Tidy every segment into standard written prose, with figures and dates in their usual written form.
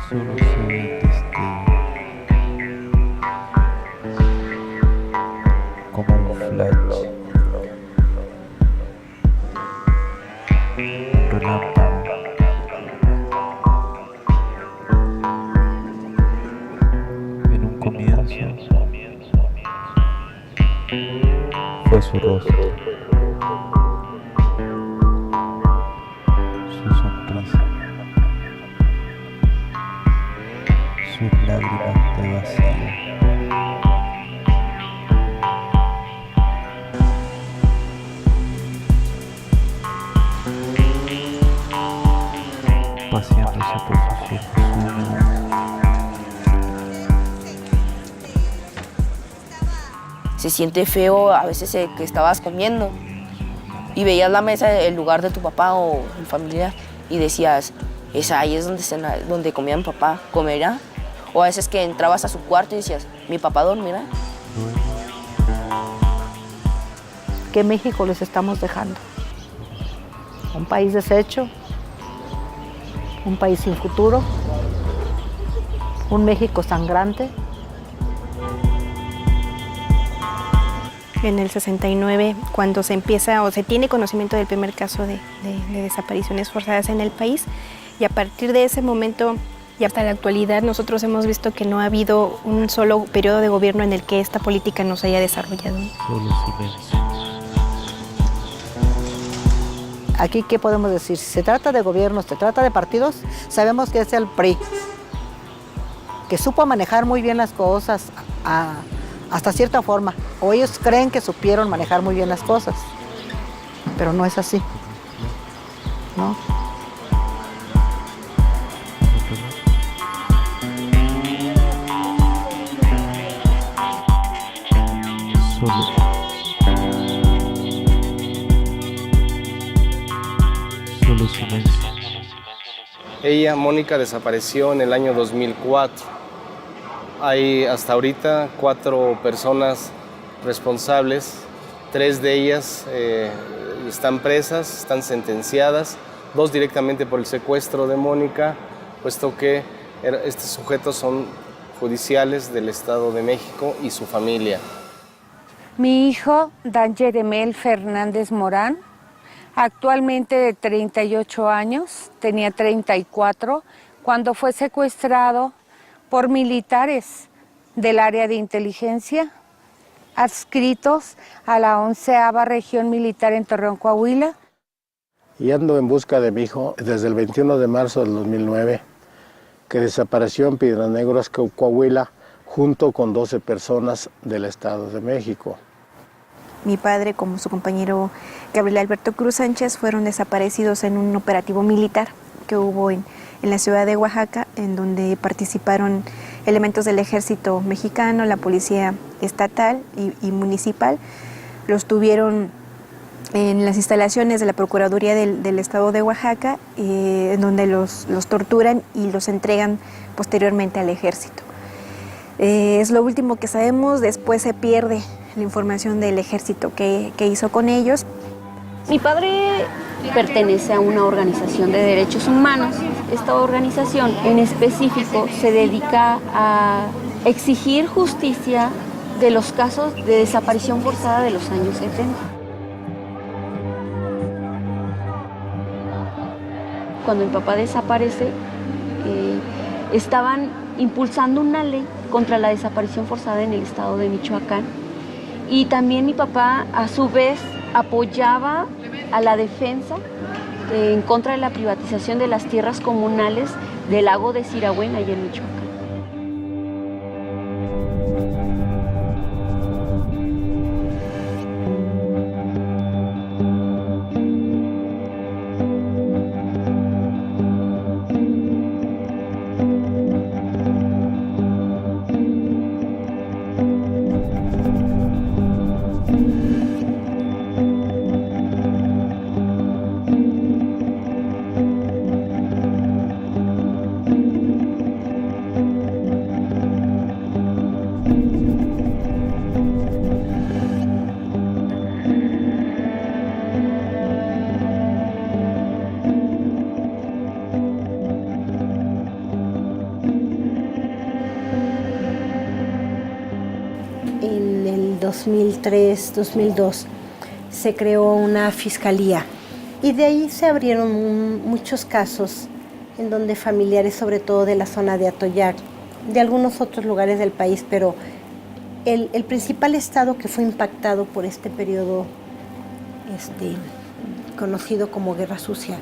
Solo soy testigo, como un flash, un relámpago, en un comienzo fue su rostro, su sonrisa, sus lágrimas de vacío. Paseándose por sus ojos húmedos, se siente feo a veces que estabas comiendo y veías la mesa, el lugar de tu papá o un familiar y decías, ahí es donde comía mi papá, ¿comerá? O a veces que entrabas a su cuarto y decías, ¿mi papá dormirá? ¿Qué México les estamos dejando? Un país deshecho, un país sin futuro, un México sangrante. En el 69, cuando se empieza o se tiene conocimiento del primer caso de desapariciones forzadas en el país, y a partir de ese momento y hasta la actualidad nosotros hemos visto que no ha habido un solo periodo de gobierno en el que esta política no se haya desarrollado. solo silencio. Aquí, ¿qué podemos decir? Si se trata de gobiernos, se trata de partidos, sabemos que es el PRI, que supo manejar muy bien las cosas hasta cierta forma, o ellos creen que supieron manejar muy bien las cosas, pero no es así, ¿no? Solo silencio. Ella, Mónica, desapareció en el año 2004. Hay hasta ahorita 4 personas responsables, 3 de ellas están presas, están sentenciadas, 2 directamente por el secuestro de Mónica, puesto que estos sujetos son judiciales del Estado de México y su familia. Mi hijo, Dan Yeremel Fernández Morán, actualmente de 38 años, tenía 34, cuando fue secuestrado por militares del área de inteligencia, adscritos a la 11ª Región Militar en Torreón, Coahuila. Y ando en busca de mi hijo desde el 21 de marzo del 2009, que desapareció en Piedras Negras, Coahuila, junto con 12 personas del Estado de México. Mi padre, como su compañero Gabriel Alberto Cruz Sánchez, fueron desaparecidos en un operativo militar que hubo en la ciudad de Oaxaca, en donde participaron elementos del ejército mexicano, la policía estatal y municipal. Los tuvieron en las instalaciones de la Procuraduría del Estado de Oaxaca, en donde los torturan y los entregan posteriormente al ejército. Es lo último que sabemos. Después se pierde la información del ejército que hizo con ellos. Mi padre pertenece a una organización de derechos humanos. Esta organización en específico se dedica a exigir justicia de los casos de desaparición forzada de los años 70. Cuando mi papá desaparece, estaban impulsando una ley contra la desaparición forzada en el estado de Michoacán. Y también mi papá, a su vez, apoyaba a la defensa en contra de la privatización de las tierras comunales del lago de Sirahuén, allá en Michoacán. 2003-2002 se creó una fiscalía y de ahí se abrieron muchos casos en donde familiares, sobre todo de la zona de Atoyac, de algunos otros lugares del país, pero el principal estado que fue impactado por este periodo conocido como Guerra Sucia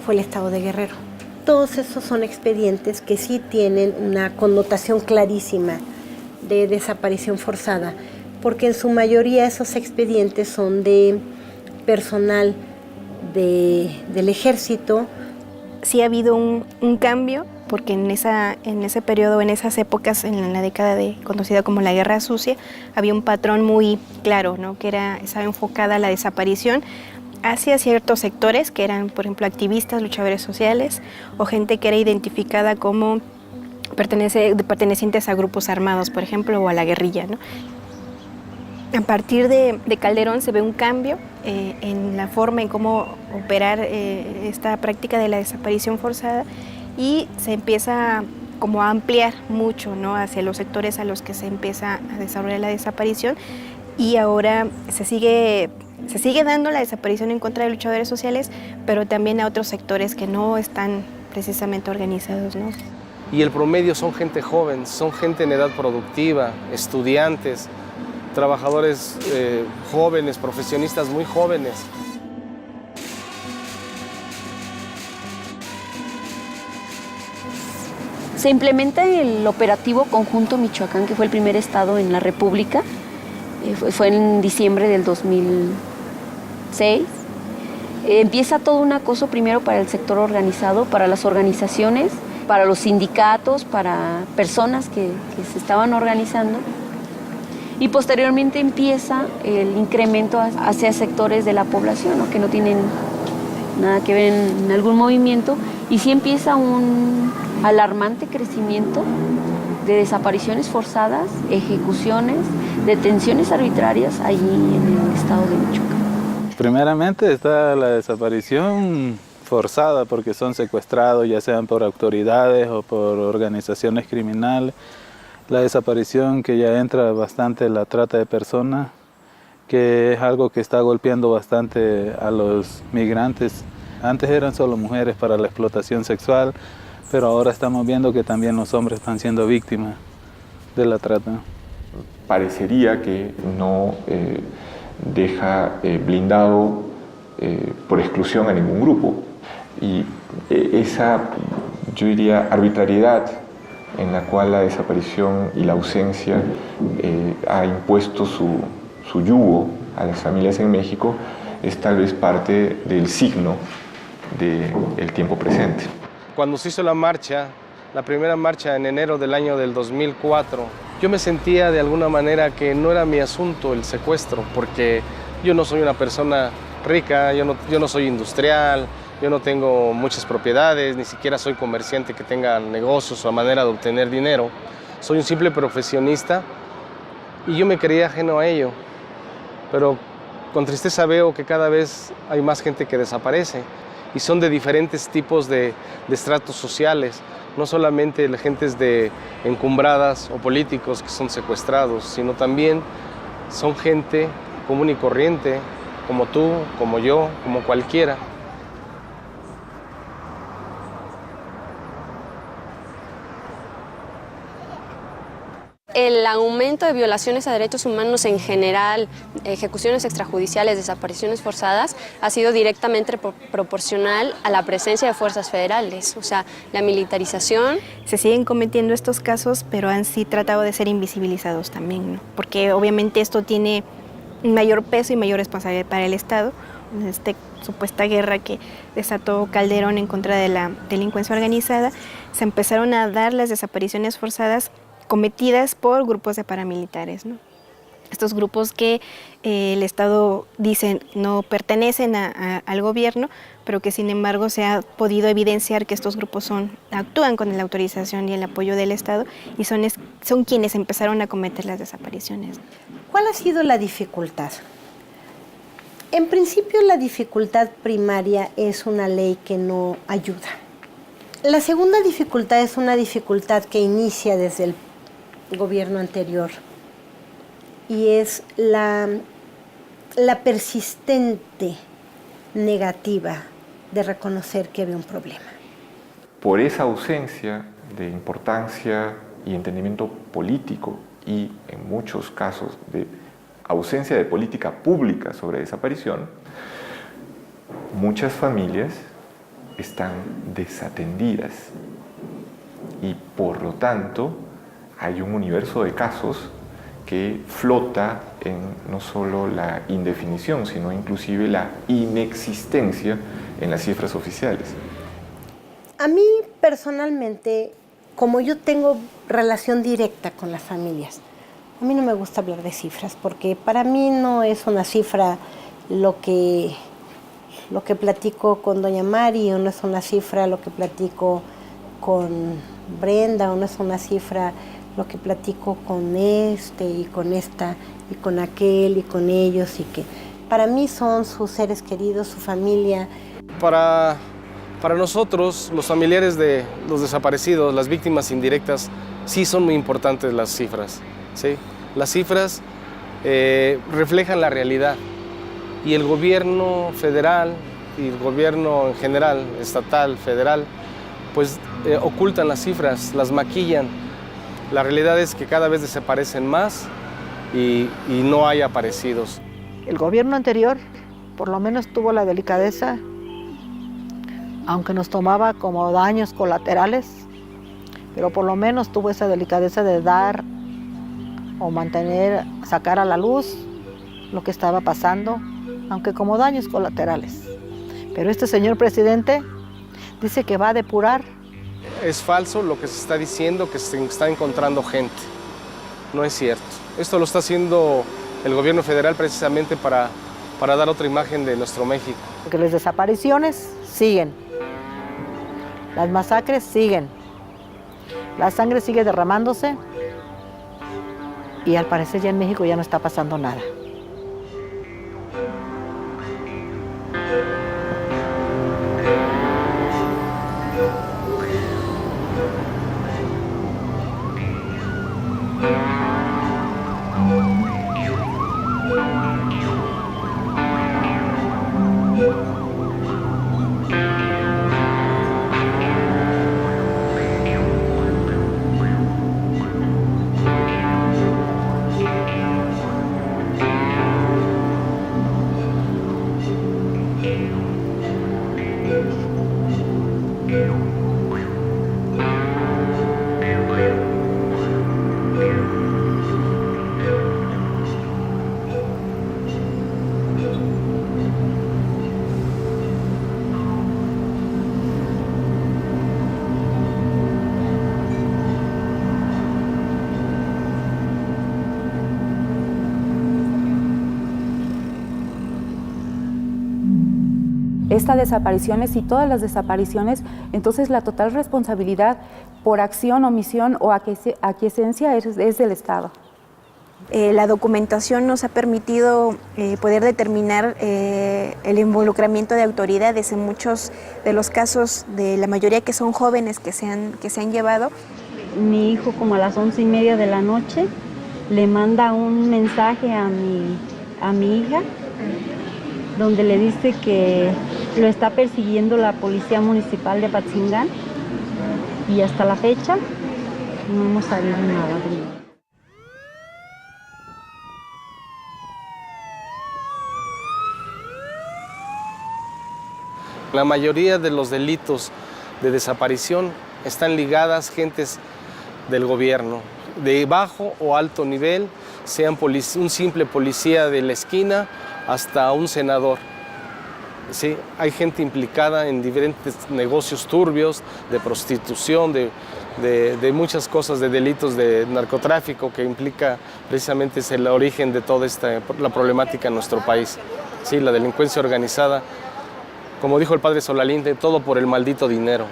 fue el estado de Guerrero. Todos esos son expedientes que sí tienen una connotación clarísima de desaparición forzada, porque en su mayoría esos expedientes son de personal del ejército. Sí ha habido un cambio, porque en ese periodo, en esas épocas, en la década conocida como la Guerra Sucia, había un patrón muy claro, ¿no? Que estaba enfocada la desaparición hacia ciertos sectores que eran, por ejemplo, activistas, luchadores sociales o gente que era identificada como pertenecientes a grupos armados, por ejemplo, o a la guerrilla, ¿no? A partir de Calderón se ve un cambio en la forma en cómo operar esta práctica de la desaparición forzada y se empieza como a ampliar mucho, ¿no? Hacia los sectores a los que se empieza a desarrollar la desaparición, y ahora se sigue dando la desaparición en contra de luchadores sociales, pero también a otros sectores que no están precisamente organizados, ¿no? Y el promedio son gente joven, son gente en edad productiva, estudiantes, trabajadores jóvenes, profesionistas muy jóvenes. Se implementa el operativo Conjunto Michoacán, que fue el primer estado en la República. Fue en diciembre del 2006. Empieza todo un acoso primero para el sector organizado, para las organizaciones, para los sindicatos, para personas que se estaban organizando. Y posteriormente empieza el incremento hacia sectores de la población, ¿no? Que no tienen nada que ver en algún movimiento, y sí empieza un alarmante crecimiento de desapariciones forzadas, ejecuciones, detenciones arbitrarias allí en el estado de Michoacán. Primeramente está la desaparición forzada, porque son secuestrados ya sean por autoridades o por organizaciones criminales. La desaparición, que ya entra bastante la trata de personas, que es algo que está golpeando bastante a los migrantes. Antes eran solo mujeres para la explotación sexual, pero ahora estamos viendo que también los hombres están siendo víctimas de la trata. Parecería que no deja blindado por exclusión a ningún grupo. Y esa, yo diría, arbitrariedad en la cual la desaparición y la ausencia ha impuesto su yugo a las familias en México, es tal vez parte del signo del tiempo presente. Cuando se hizo la marcha, la primera marcha en enero del año del 2004, yo me sentía de alguna manera que no era mi asunto el secuestro, porque yo no soy una persona rica, yo no soy industrial, yo no tengo muchas propiedades, ni siquiera soy comerciante que tenga negocios o manera de obtener dinero. Soy un simple profesionista y yo me creía ajeno a ello. Pero con tristeza veo que cada vez hay más gente que desaparece y son de diferentes tipos de estratos sociales. No solamente la gentes de encumbradas o políticos que son secuestrados, sino también son gente común y corriente, como tú, como yo, como cualquiera. El aumento de violaciones a derechos humanos en general, ejecuciones extrajudiciales, desapariciones forzadas, ha sido directamente proporcional a la presencia de fuerzas federales, o sea, la militarización. Se siguen cometiendo estos casos, pero han sí tratado de ser invisibilizados también, ¿no? Porque obviamente esto tiene un mayor peso y mayor responsabilidad para el Estado. Esta supuesta guerra que desató Calderón en contra de la delincuencia organizada, se empezaron a dar las desapariciones forzadas cometidas por grupos de paramilitares, ¿no? Estos grupos que el Estado dice no pertenecen al gobierno, pero que sin embargo se ha podido evidenciar que estos grupos actúan con la autorización y el apoyo del Estado y son quienes empezaron a cometer las desapariciones. ¿Cuál ha sido la dificultad? En principio, la dificultad primaria es una ley que no ayuda. La segunda dificultad es una dificultad que inicia desde el gobierno anterior, y es la persistente negativa de reconocer que había un problema. Por esa ausencia de importancia y entendimiento político y en muchos casos de ausencia de política pública sobre desaparición, muchas familias están desatendidas y por lo tanto hay un universo de casos que flota en no solo la indefinición, sino inclusive la inexistencia en las cifras oficiales. A mí personalmente, como yo tengo relación directa con las familias, a mí no me gusta hablar de cifras, porque para mí no es una cifra lo que platico con doña Mari, o no es una cifra lo que platico con Brenda, o no es una cifra lo que platico con este y con esta y con aquel y con ellos, y que para mí son sus seres queridos, su familia. Para nosotros, los familiares de los desaparecidos, las víctimas indirectas, sí son muy importantes las cifras, ¿sí? Las cifras reflejan la realidad y el gobierno federal y el gobierno en general, estatal, federal, pues ocultan las cifras, las maquillan. La realidad es que cada vez desaparecen más y no hay aparecidos. El gobierno anterior por lo menos tuvo la delicadeza, aunque nos tomaba como daños colaterales, pero por lo menos tuvo esa delicadeza de dar o mantener, sacar a la luz lo que estaba pasando, aunque como daños colaterales. Pero este señor presidente dice que va a depurar. Es falso lo que se está diciendo, que se está encontrando gente. No es cierto. Esto lo está haciendo el gobierno federal precisamente para dar otra imagen de nuestro México. Porque las desapariciones siguen, las masacres siguen, la sangre sigue derramándose y al parecer ya en México ya no está pasando nada. Estas desapariciones y todas las desapariciones, entonces la total responsabilidad por acción, omisión o aquiescencia es del Estado. La documentación nos ha permitido poder determinar el involucramiento de autoridades en muchos de los casos, de la mayoría que son jóvenes que se han llevado. Mi hijo, como a las 11:30 de la noche, le manda un mensaje a mi hija, donde le dice que lo está persiguiendo la Policía Municipal de Apatzingán, y hasta la fecha no hemos sabido nada de él. La mayoría de los delitos de desaparición están ligadas gentes del gobierno, de bajo o alto nivel, sean un simple policía de la esquina hasta un senador. ¿Sí? Hay gente implicada en diferentes negocios turbios, de prostitución, de muchas cosas, de delitos de narcotráfico, que implica precisamente es el origen de toda la problemática en nuestro país. ¿Sí? La delincuencia organizada, como dijo el padre Solalín, de todo por el maldito dinero.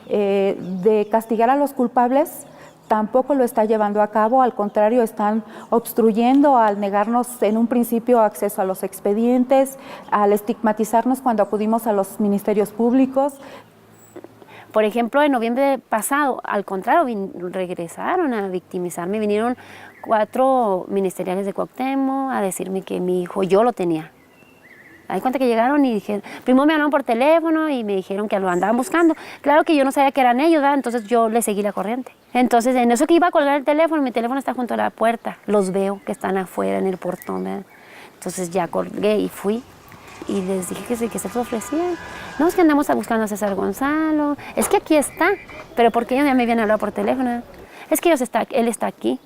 De castigar a los culpables tampoco lo está llevando a cabo, al contrario, están obstruyendo al negarnos en un principio acceso a los expedientes, al estigmatizarnos cuando acudimos a los ministerios públicos. Por ejemplo, en noviembre pasado, al contrario, regresaron a victimizarme, vinieron 4 ministeriales de Cuauhtémoc a decirme que mi hijo yo lo tenía. Hay cuenta que llegaron y dijeron, primero me hablaron por teléfono y me dijeron que lo andaban buscando. Claro que yo no sabía que eran ellos, ¿verdad? Entonces yo les seguí la corriente. Entonces en eso que iba a colgar el teléfono, mi teléfono está junto a la puerta. Los veo que están afuera en el portón, ¿verdad? Entonces ya colgué y fui. Y les dije que se les ofrecía. No, es que andamos buscando a César Gonzalo. Es que aquí está. Pero ¿por qué ellos ya me habían hablado por teléfono? Es que él está aquí.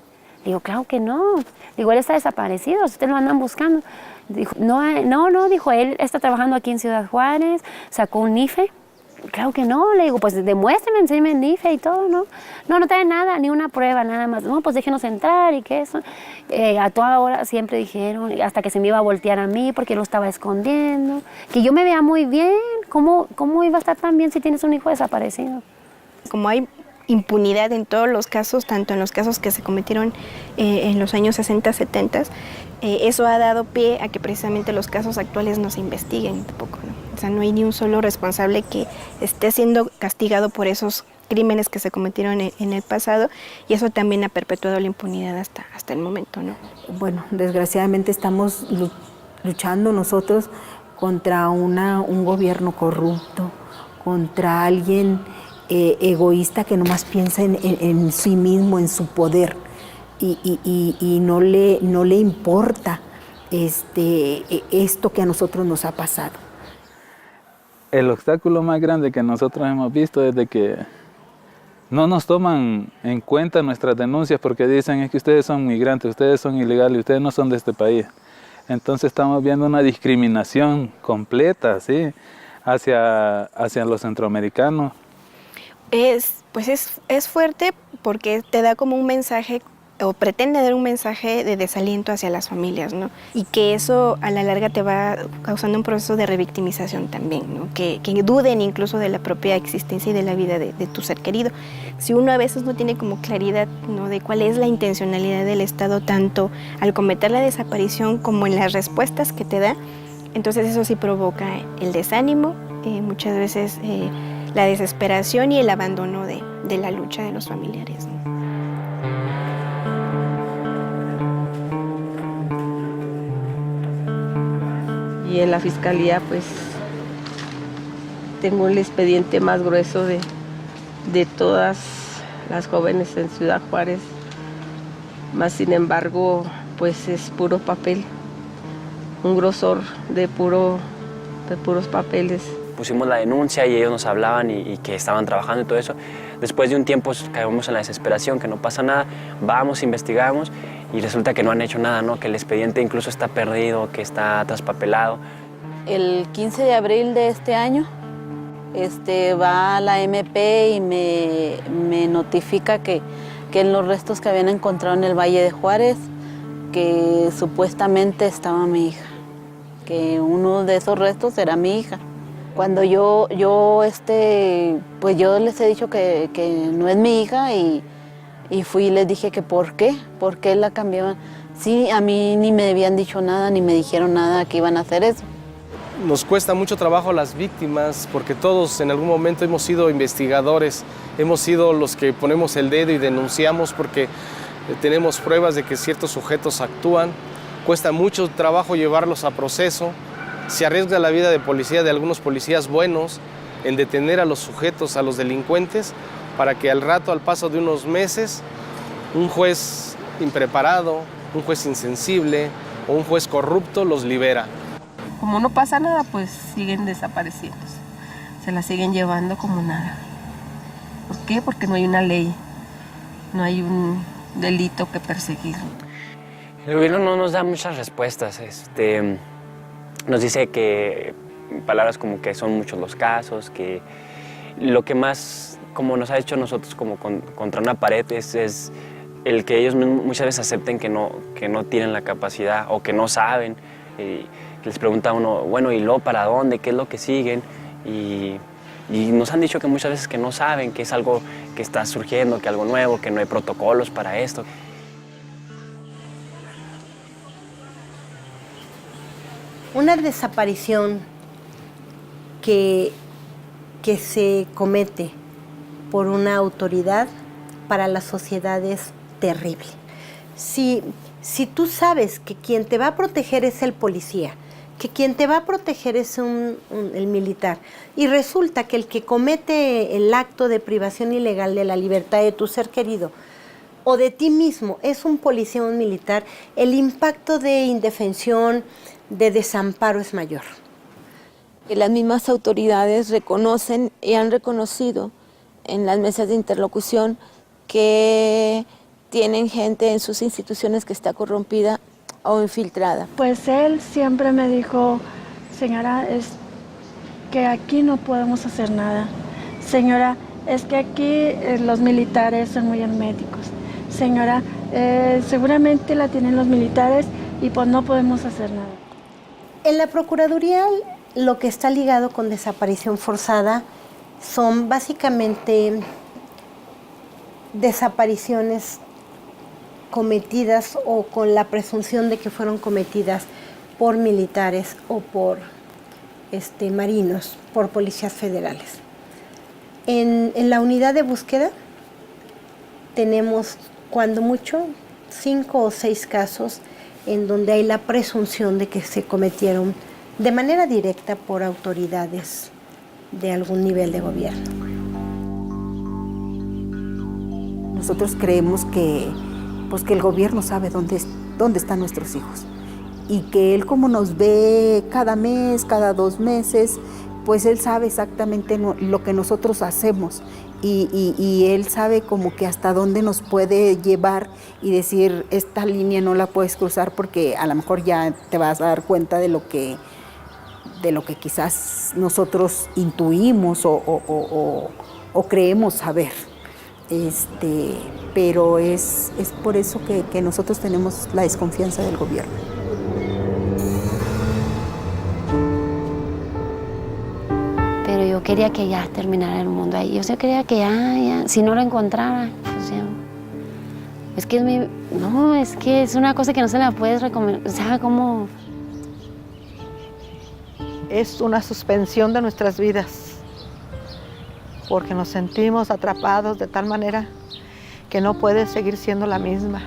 Digo, claro que no. Digo, él está desaparecido, ustedes lo andan buscando. Dijo, no, dijo, él está trabajando aquí en Ciudad Juárez, sacó un IFE. Claro que no, le digo, pues demuéstrame, enséñame el IFE y todo, ¿no? No trae nada, ni una prueba, nada más. No, pues déjenos entrar y que eso. A toda hora siempre dijeron, hasta que se me iba a voltear a mí porque lo estaba escondiendo. Que yo me veía muy bien, ¿cómo iba a estar tan bien si tienes un hijo desaparecido? Como hay impunidad en todos los casos, tanto en los casos que se cometieron en los años 60, 70, eso ha dado pie a que precisamente los casos actuales no se investiguen tampoco, ¿no? O sea, no hay ni un solo responsable que esté siendo castigado por esos crímenes que se cometieron en el pasado, y eso también ha perpetuado la impunidad hasta el momento, ¿no? Bueno, desgraciadamente estamos luchando nosotros contra un gobierno corrupto, contra alguien egoísta que nomás piensa en sí mismo, en su poder, y no le importa esto que a nosotros nos ha pasado. El obstáculo más grande que nosotros hemos visto es de que no nos toman en cuenta nuestras denuncias porque dicen es que ustedes son migrantes, ustedes son ilegales, ustedes no son de este país. Entonces estamos viendo una discriminación completa, ¿sí?, hacia los centroamericanos. Es fuerte porque te da como un mensaje, o pretende dar un mensaje de desaliento hacia las familias, ¿no? Y que eso a la larga te va causando un proceso de revictimización también, ¿no? Que duden incluso de la propia existencia y de la vida de tu ser querido. Si uno a veces no tiene como claridad, ¿no?, de cuál es la intencionalidad del Estado, tanto al cometer la desaparición como en las respuestas que te da, entonces eso sí provoca el desánimo, muchas veces la desesperación y el abandono de la lucha de los familiares, ¿no? Y en la fiscalía pues tengo el expediente más grueso de todas las jóvenes en Ciudad Juárez, más sin embargo pues es puro papel, un grosor de puros papeles. Pusimos la denuncia y ellos nos hablaban y que estaban trabajando y todo eso. Después de un tiempo caemos en la desesperación, que no pasa nada, vamos, investigamos y resulta que no han hecho nada, ¿no? Que el expediente incluso está perdido, que está traspapelado. El 15 de abril de este año va a la MP y me notifica que en los restos que habían encontrado en el Valle de Juárez, que supuestamente estaba mi hija, que uno de esos restos era mi hija. Cuando yo les he dicho que no es mi hija y fui y les dije que ¿por qué la cambiaban? Sí, a mí ni me habían dicho nada, ni me dijeron nada que iban a hacer eso. Nos cuesta mucho trabajo a las víctimas porque todos en algún momento hemos sido investigadores, hemos sido los que ponemos el dedo y denunciamos porque tenemos pruebas de que ciertos sujetos actúan. Cuesta mucho trabajo llevarlos a proceso. Se arriesga la vida de algunos policías buenos en detener a los sujetos, a los delincuentes, para que al paso de unos meses, un juez impreparado, un juez insensible o un juez corrupto los libera. Como no pasa nada, pues siguen desapareciéndose, se la siguen llevando como nada. ¿Por qué? Porque no hay una ley, no hay un delito que perseguir. El gobierno no nos da muchas respuestas. Nos dice que palabras como que son muchos los casos, que lo que más como nos ha hecho nosotros como contra una pared es el que ellos muchas veces acepten que no tienen la capacidad o que no saben. Y les pregunta a uno, bueno, ¿y luego para dónde? ¿Qué es lo que siguen? Y nos han dicho que muchas veces que no saben, que es algo que está surgiendo, que algo nuevo, que no hay protocolos para esto. Una desaparición que se comete por una autoridad para la sociedad es terrible. Si tú sabes que quien te va a proteger es el policía, que quien te va a proteger es el militar, y resulta que el que comete el acto de privación ilegal de la libertad de tu ser querido o de ti mismo es un policía o un militar, el impacto de indefensión, de desamparo es mayor. Las mismas autoridades reconocen y han reconocido en las mesas de interlocución que tienen gente en sus instituciones que está corrompida o infiltrada. Pues él siempre me dijo, señora, es que aquí no podemos hacer nada. Señora, es que aquí los militares son muy herméticos. Señora, seguramente la tienen los militares y pues no podemos hacer nada. En la Procuraduría lo que está ligado con desaparición forzada son básicamente desapariciones cometidas o con la presunción de que fueron cometidas por militares o por marinos, por policías federales. En la unidad de búsqueda tenemos, cuando mucho, 5 o 6 casos en donde hay la presunción de que se cometieron de manera directa por autoridades de algún nivel de gobierno. Nosotros creemos que el gobierno sabe dónde están nuestros hijos y que él, como nos ve cada mes, cada 2 meses, pues él sabe exactamente lo que nosotros hacemos y él sabe como que hasta dónde nos puede llevar y decir, esta línea no la puedes cruzar porque a lo mejor ya te vas a dar cuenta de lo que quizás nosotros intuimos o creemos saber. Pero es por eso que nosotros tenemos la desconfianza del gobierno. Pero yo quería que ya terminara el mundo ahí. Yo quería que ya, si no lo encontrara, pues ya. Es que es una cosa que no se la puedes recomendar. O sea, ¿cómo? Es una suspensión de nuestras vidas, porque nos sentimos atrapados de tal manera que no puedes seguir siendo la misma.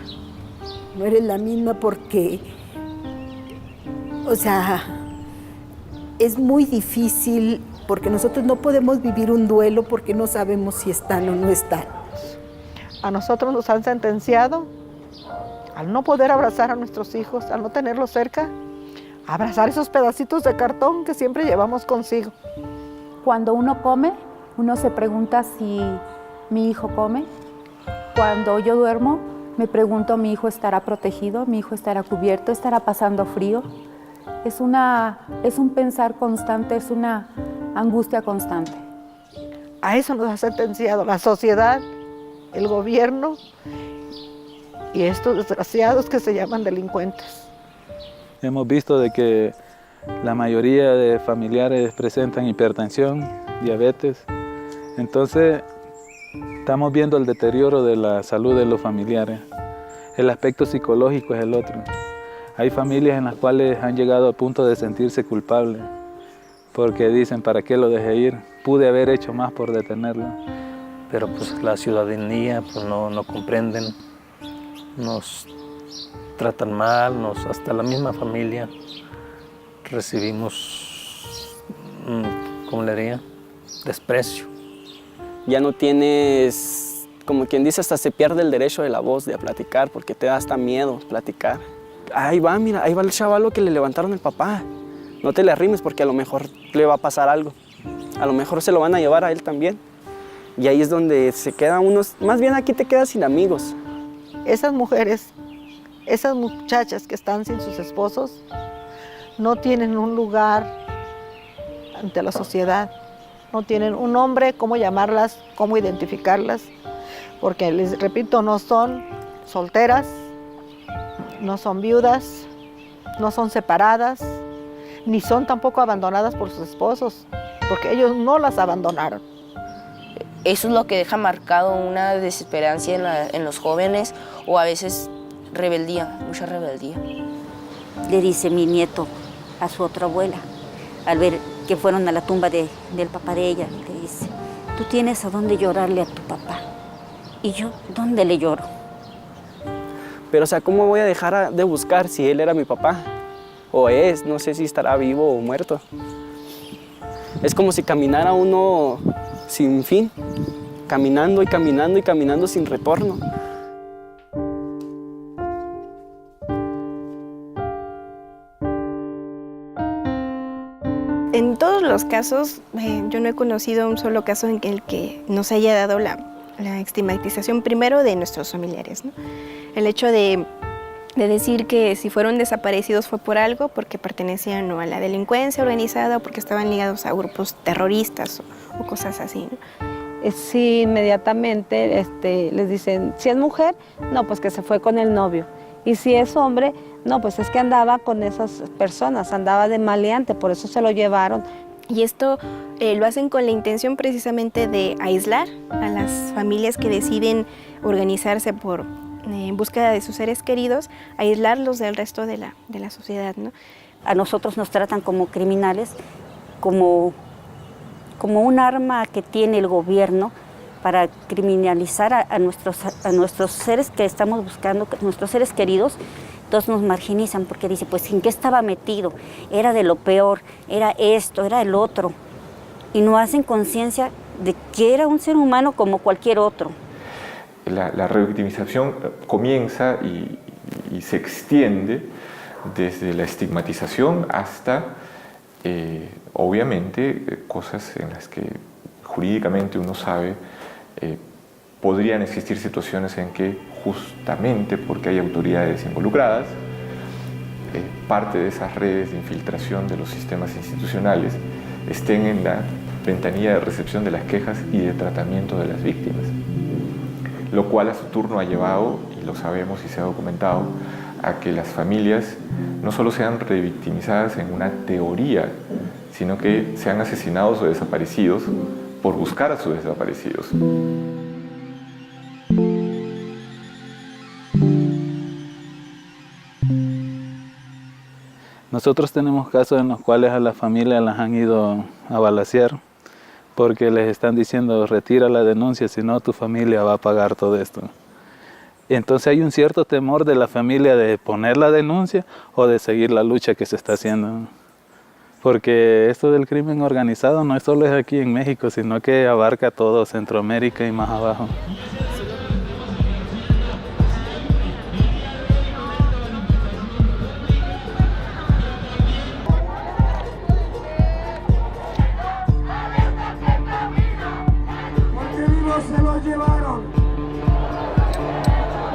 No eres la misma porque, es muy difícil porque nosotros no podemos vivir un duelo porque no sabemos si están o no están. A nosotros nos han sentenciado, al no poder abrazar a nuestros hijos, al no tenerlos cerca, a abrazar esos pedacitos de cartón que siempre llevamos consigo. Cuando uno come, uno se pregunta si mi hijo come. Cuando yo duermo, me pregunto, ¿mi hijo estará protegido? ¿Mi hijo estará cubierto? ¿Estará pasando frío? Es un pensar constante, es una angustia constante. A eso nos ha sentenciado la sociedad, el gobierno y estos desgraciados que se llaman delincuentes. Hemos visto de que la mayoría de familiares presentan hipertensión, diabetes. Entonces, estamos viendo el deterioro de la salud de los familiares. El aspecto psicológico es el otro. Hay familias en las cuales han llegado al punto de sentirse culpables porque dicen, ¿para qué lo dejé ir? Pude haber hecho más por detenerlo. Pero pues la ciudadanía pues, no comprenden, nos tratan mal, hasta la misma familia recibimos, ¿cómo le diría? Desprecio. Ya no tienes, como quien dice, hasta se pierde el derecho de la voz de platicar porque te da hasta miedo platicar. Ahí va, mira, ahí va el chavalo que le levantaron el papá. No te le arrimes porque a lo mejor le va a pasar algo. A lo mejor se lo van a llevar a él también. Y ahí es donde se quedan unos, más bien aquí te quedas sin amigos. Esas mujeres, esas muchachas que están sin sus esposos, no tienen un lugar ante la sociedad, no tienen un nombre, cómo llamarlas, cómo identificarlas, porque les repito, no son solteras, no son viudas, no son separadas, ni son tampoco abandonadas por sus esposos, porque ellos no las abandonaron. Eso es lo que deja marcado una desesperanza en los jóvenes o a veces rebeldía, mucha rebeldía. Le dice mi nieto a su otra abuela, al ver que fueron a la tumba del papá de ella, le dice, tú tienes a dónde llorarle a tu papá, y yo, ¿dónde le lloro? Pero, o sea, ¿cómo voy a dejar de buscar si él era mi papá? O es, no sé si estará vivo o muerto. Es como si caminara uno sin fin, caminando y caminando y caminando sin retorno. En todos los casos, yo no he conocido un solo caso en el que nos haya dado la estigmatización primero de nuestros familiares, ¿no? El hecho de decir que si fueron desaparecidos fue por algo, porque pertenecían o a la delincuencia organizada o porque estaban ligados a grupos terroristas o cosas así, ¿no? Sí, inmediatamente les dicen, si es mujer, no, pues que se fue con el novio. Y si es hombre, no, pues es que andaba con esas personas, andaba de maleante, por eso se lo llevaron. Y esto lo hacen con la intención precisamente de aislar a las familias que deciden organizarse en búsqueda de sus seres queridos, aislarlos del resto de la sociedad, ¿no? A nosotros nos tratan como criminales, como un arma que tiene el gobierno para criminalizar a nuestros seres que estamos buscando, nuestros seres queridos. Entonces nos marginizan porque dicen, pues ¿en qué estaba metido? Era de lo peor, era esto, era el otro. Y no hacen conciencia de que era un ser humano como cualquier otro. La revictimización comienza y se extiende desde la estigmatización hasta, obviamente, cosas en las que jurídicamente uno sabe podrían existir situaciones en que justamente porque hay autoridades involucradas, parte de esas redes de infiltración de los sistemas institucionales estén en la ventanilla de recepción de las quejas y de tratamiento de las víctimas, lo cual a su turno ha llevado, y lo sabemos y se ha documentado, a que las familias no solo sean revictimizadas en una teoría, sino que sean asesinados o desaparecidos por buscar a sus desaparecidos. Nosotros tenemos casos en los cuales a las familias las han ido a balacear porque les están diciendo retira la denuncia, si no tu familia va a pagar todo esto. Entonces hay un cierto temor de la familia de poner la denuncia o de seguir la lucha que se está haciendo. Porque esto del crimen organizado no solo es aquí en México, sino que abarca todo Centroamérica y más abajo. Se lo llevaron.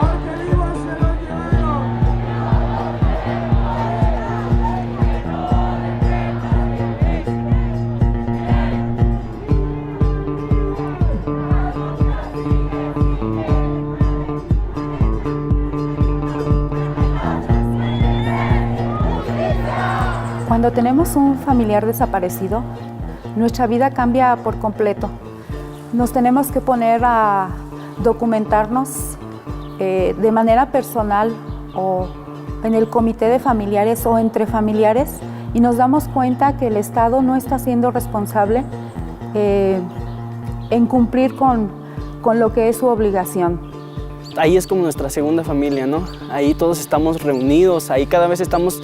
Porque vivos se lo llevaron. Cuando tenemos un familiar desaparecido, nuestra vida cambia por completo. Nos tenemos que poner a documentarnos de manera personal o en el comité de familiares o entre familiares y nos damos cuenta que el Estado no está siendo responsable en cumplir con lo que es su obligación. Ahí es como nuestra segunda familia, ¿no? Ahí todos estamos reunidos, ahí cada vez estamos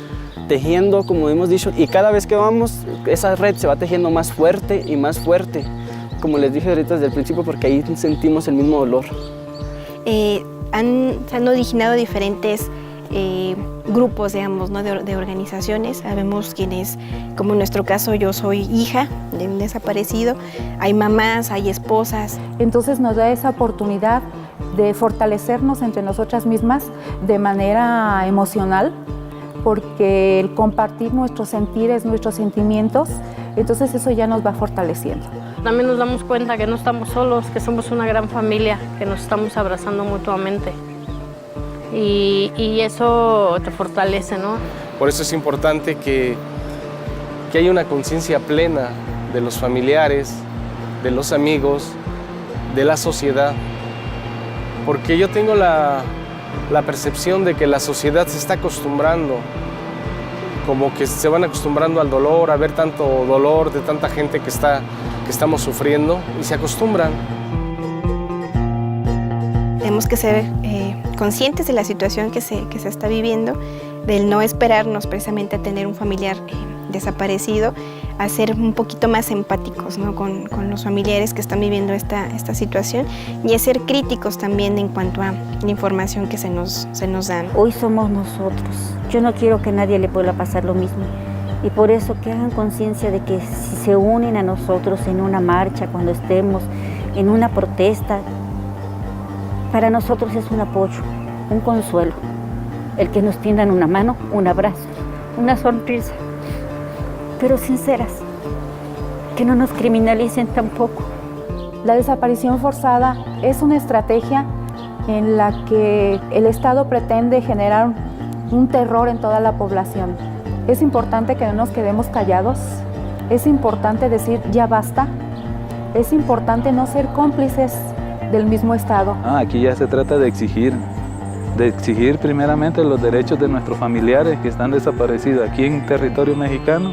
tejiendo, como hemos dicho, y cada vez que vamos, esa red se va tejiendo más fuerte y más fuerte. Como les dije ahorita desde el principio, porque ahí sentimos el mismo dolor. Se han originado diferentes grupos, digamos, ¿no? de organizaciones. Sabemos quienes, como en nuestro caso, yo soy hija de un desaparecido. Hay mamás, hay esposas. Entonces nos da esa oportunidad de fortalecernos entre nosotras mismas de manera emocional, porque el compartir nuestros sentires, nuestros sentimientos, entonces eso ya nos va fortaleciendo. También nos damos cuenta que no estamos solos, que somos una gran familia, que nos estamos abrazando mutuamente. Y eso te fortalece, ¿no? Por eso es importante que haya una conciencia plena de los familiares, de los amigos, de la sociedad. Porque yo tengo la percepción de que la sociedad se está acostumbrando, como que se van acostumbrando al dolor, a ver tanto dolor de tanta gente que estamos sufriendo y se acostumbran. Tenemos que ser conscientes de la situación que se está viviendo, del no esperarnos precisamente a tener un familiar desaparecido, a ser un poquito más empáticos, ¿no? con los familiares que están viviendo esta situación, y a ser críticos también en cuanto a la información que se nos dan. Hoy somos nosotros. Yo no quiero que a nadie le pueda pasar lo mismo. Y por eso que hagan conciencia de que si se unen a nosotros en una marcha, cuando estemos en una protesta, para nosotros es un apoyo, un consuelo. El que nos tiendan una mano, un abrazo, una sonrisa, pero sinceras, que no nos criminalicen tampoco. La desaparición forzada es una estrategia en la que el Estado pretende generar un terror en toda la población. Es importante que no nos quedemos callados, es importante decir ya basta, es importante no ser cómplices del mismo Estado. Aquí ya se trata de exigir primeramente los derechos de nuestros familiares que están desaparecidos aquí en territorio mexicano,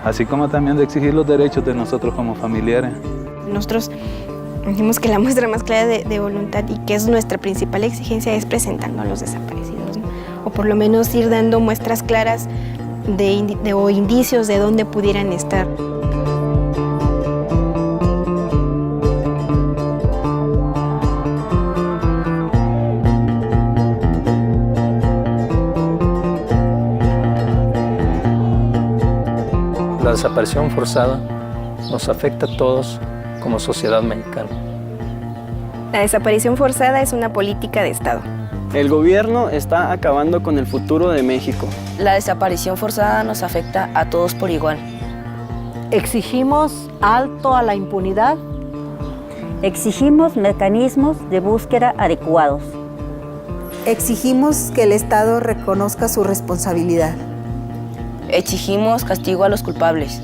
así como también de exigir los derechos de nosotros como familiares. Nosotros decimos que la muestra más clara de voluntad y que es nuestra principal exigencia es presentando a los desaparecidos, ¿no? O por lo menos ir dando muestras claras o indicios de dónde pudieran estar. La desaparición forzada nos afecta a todos como sociedad mexicana. La desaparición forzada es una política de Estado. El gobierno está acabando con el futuro de México. La desaparición forzada nos afecta a todos por igual. Exigimos alto a la impunidad. Exigimos mecanismos de búsqueda adecuados. Exigimos que el Estado reconozca su responsabilidad. Exigimos castigo a los culpables.